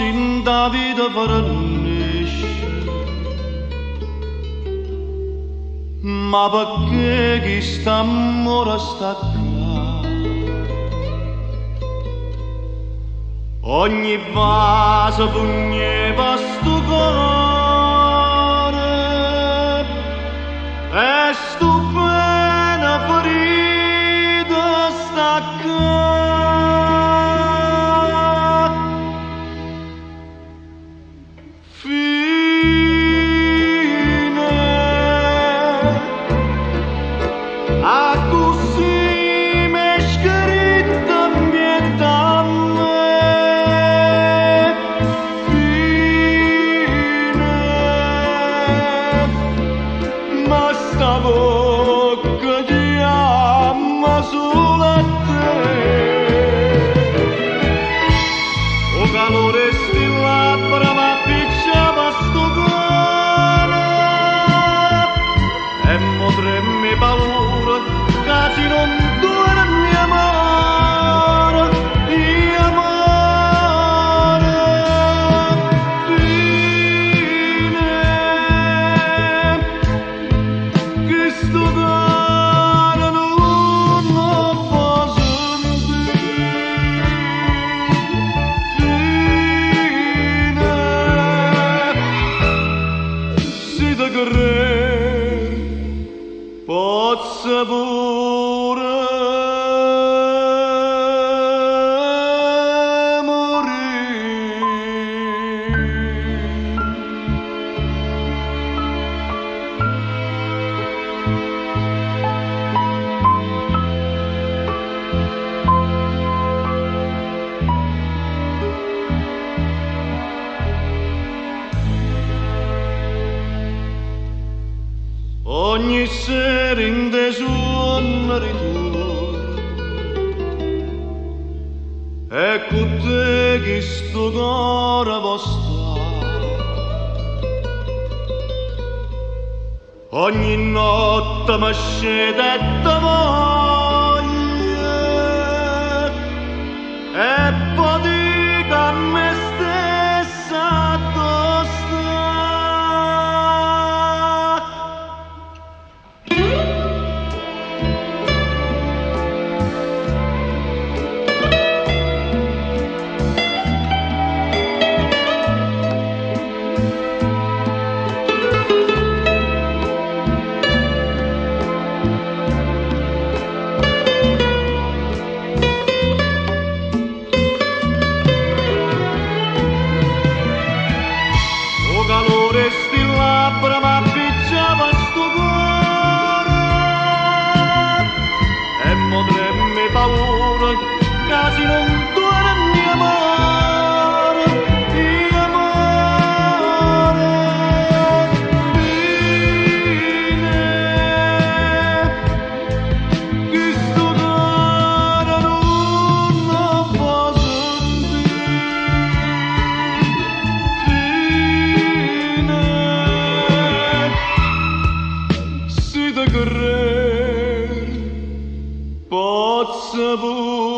in da vita vernisce, ma perché chi sta amore sta qua? Ogni vaso pugneva sto cuore e stupenda ferita sta qua. Posso pure morire. Ogni sera in te suona ritorno e con te che sto cuore può stare. Ogni notte mi scende e ti voglio e poi dico a me stessa dove sta. Calore sti labbra ma picciava sto cuore e mo tremmi paura quasi non dormi amore, amore fine che sto cuore non può sentire. Posso pure